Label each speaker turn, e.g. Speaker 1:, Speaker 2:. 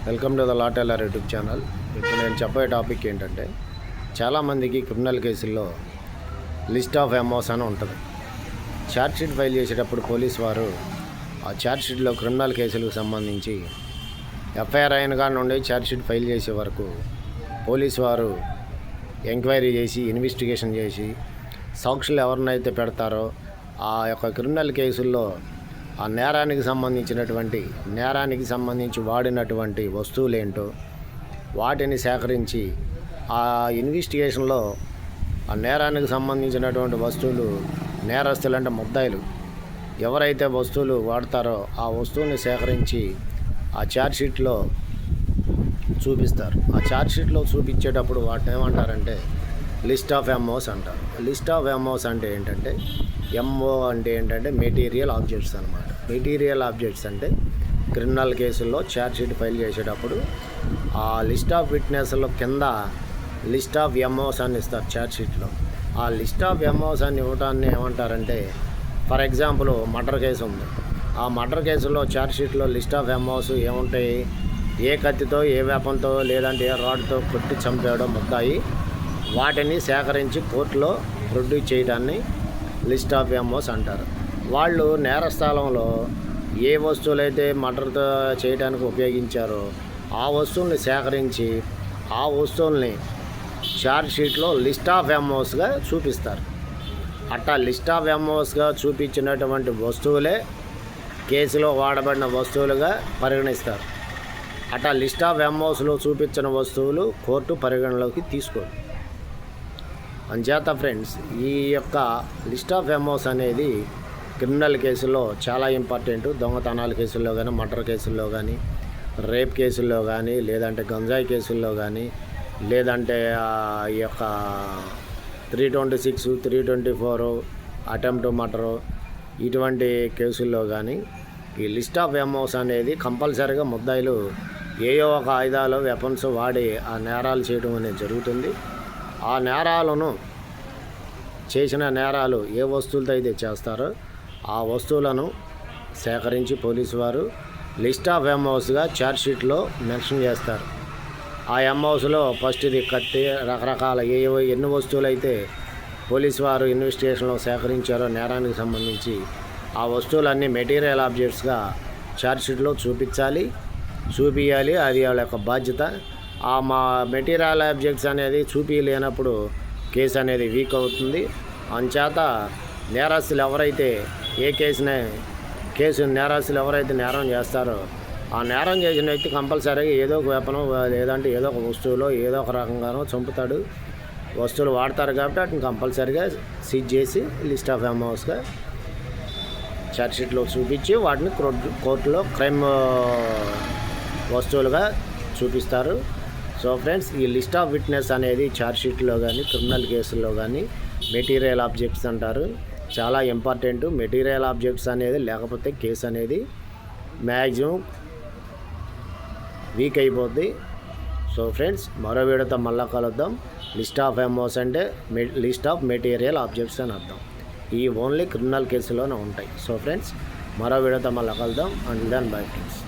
Speaker 1: Welcome to the law teller YouTube channel. ఇప్పుడు నేను చెప్పే టాపిక్ ఏంటంటే, చాలామందికి క్రిమినల్ కేసుల్లో లిస్ట్ ఆఫ్ ఎమోస్ అని ఉంటుంది. ఛార్జ్షీట్ ఫైల్ చేసేటప్పుడు పోలీస్ వారు ఆ ఛార్జ్షీట్లో క్రిమినల్ కేసులకు సంబంధించి ఎఫ్ఐఆర్ అయిన కాడ నుండి ఛార్జ్షీట్ ఫైల్ చేసే వరకు పోలీస్ వారు ఎంక్వైరీ చేసి ఇన్వెస్టిగేషన్ చేసి సాక్షులు ఎవరినైతే పెడతారో ఆ యొక్క క్రిమినల్ కేసుల్లో ఆ నేరానికి సంబంధించి వాడినటువంటి వస్తువులేంటో వాటిని సేకరించి ఆ ఇన్వెస్టిగేషన్లో ఆ నేరానికి సంబంధించినటువంటి వస్తువులు నేరస్తులు అంటే ముద్దాయిలు ఎవరైతే వస్తువులు వాడతారో ఆ వస్తువుని సేకరించి ఆ ఛార్జ్షీట్లో చూపిస్తారు. ఆ ఛార్జ్షీట్లో చూపించేటప్పుడు వాటిని ఏమంటారంటే లిస్ట్ ఆఫ్ ఎమోస్ అంటారు. లిస్ట్ ఆఫ్ ఎమోస్ అంటే ఏంటంటే, ఎంఓ అంటే ఏంటంటే మెటీరియల్ ఆబ్జెక్ట్స్ అనమాట. మెటీరియల్ ఆబ్జెక్ట్స్ అంటే క్రిమినల్ కేసుల్లో ఛార్జ్షీట్ ఫైల్ చేసేటప్పుడు ఆ లిస్ట్ ఆఫ్ విట్నెస్లో కింద లిస్ట్ ఆఫ్ ఎమోస్ అని ఇస్తారు ఛార్జ్షీట్లో. ఆ లిస్ట్ ఆఫ్ ఎమోస్ అని ఇవ్వటాన్ని ఏమంటారంటే, ఫర్ ఎగ్జాంపుల్ మర్డర్ కేసు ఉంది. ఆ మర్డర్ కేసులో ఛార్జ్షీట్లో లిస్ట్ ఆఫ్ ఎమోస్ ఏముంటాయి? ఏ కత్తితో, ఏ వేపంతో, లేదంటే ఏ రాడ్తో కొట్టి చంపాడో ముద్దాయి, వాటిని సేకరించి కోర్టులో ప్రొడ్యూస్ చేయడాన్ని లిస్ట్ ఆఫ్ ఎమోస్ అంటారు. వాళ్ళు నేరస్థలంలో ఏ వస్తువులైతే మర్డర్తో చేయడానికి ఉపయోగించారో ఆ వస్తువుల్ని సేకరించి ఆ వస్తువుల్ని ఛార్జ్షీట్లో లిస్ట్ ఆఫ్ ఎమోస్గా చూపిస్తారు. అట్టా లిస్ట్ ఆఫ్ ఎమోస్గా చూపించినటువంటి వస్తువులే కేసులో వాడబడిన వస్తువులుగా పరిగణిస్తారు. అట్టా లిస్ట్ ఆఫ్ ఎమోస్లో చూపించిన వస్తువులు కోర్టు పరిగణలోకి తీసుకోదు. అంచేత ఫ్రెండ్స్, ఈ యొక్క లిస్ట్ ఆఫ్ ఎమోస్ అనేది క్రిమినల్ కేసుల్లో చాలా ఇంపార్టెంట్. దొంగతనాల కేసుల్లో కానీ, మర్డర్ కేసుల్లో కానీ, రేప్ కేసుల్లో కానీ, లేదంటే గంజాయి కేసుల్లో కానీ, లేదంటే ఈ యొక్క 326, 324 అటెంప్ట్ మర్డరు ఇటువంటి కేసుల్లో కానీ ఈ లిస్ట్ ఆఫ్ ఎమోస్ అనేది కంపల్సరీగా ముద్దాయిలు ఏయో ఒక ఆయుధాలు, వెపన్స్ వాడి ఆ నేరాలు చేయడం అనేది జరుగుతుంది. ఆ చేసిన నేరాలు ఏ వస్తువులతో అయితే చేస్తారో ఆ వస్తువులను సేకరించి పోలీసు వారు లిస్ట్ ఆఫ్ ఎమోస్గా ఛార్జ్షీట్లో మెన్షన్ చేస్తారు. ఆ ఎమోస్లో ఫస్ట్ ఇది కత్తి, రకరకాల ఎన్ని వస్తువులు అయితే పోలీసు వారు ఇన్వెస్టిగేషన్లో సేకరించారో నేరానికి సంబంధించి ఆ వస్తువులన్నీ మెటీరియల్ ఆబ్జెక్ట్స్గా ఛార్జ్షీట్లో చూపించాలి. అది వాళ్ళ యొక్క బాధ్యత. ఆ మెటీరియల్ ఆబ్జెక్ట్స్ అనేది చూపించలేనప్పుడు కేసు అనేది వీక్ అవుతుంది. అంచేత నేరస్తులు ఎవరైతే నేరస్తులు ఎవరైతే నేరం చేస్తారో ఆ నేరం చేసిన వ్యక్తి కంపల్సరీగా ఏదో ఒక వెపను, లేదంటే ఏదో ఒక వస్తువులో ఏదో ఒక రకంగానో చంపుతాడు. వస్తువులు వాడతారు కాబట్టి వాటిని కంపల్సరీగా సీజ్ చేసి లిస్ట్ ఆఫ్ ఎమోస్గా ఛార్జ్షీట్లో చూపించి వాటిని కోర్టులో క్రైమ్ వస్తువులుగా చూపిస్తారు. సో ఫ్రెండ్స్, ఈ లిస్ట్ ఆఫ్ విట్నెస్ అనేది ఛార్జ్షీట్లో కానీ, క్రిమినల్ కేసుల్లో కానీ మెటీరియల్ ఆబ్జెక్ట్స్ అంటారు. చాలా ఇంపార్టెంట్. మెటీరియల్ ఆబ్జెక్ట్స్ అనేది లేకపోతే కేసు అనేది మ్యాక్సిమం వీక్ అయిపోద్ది. సో ఫ్రెండ్స్, మరో వీడియోతో మళ్ళీ కలుద్దాం. లిస్ట్ ఆఫ్ ఎమోస్ అంటే లిస్ట్ ఆఫ్ మెటీరియల్ ఆబ్జెక్ట్స్ అని అర్థం. ఈ ఓన్లీ క్రిమినల్ కేసులోనే ఉంటాయి. సో ఫ్రెండ్స్, మరో వీడియోతో మళ్ళీ కలుద్దాం. And then bye friends.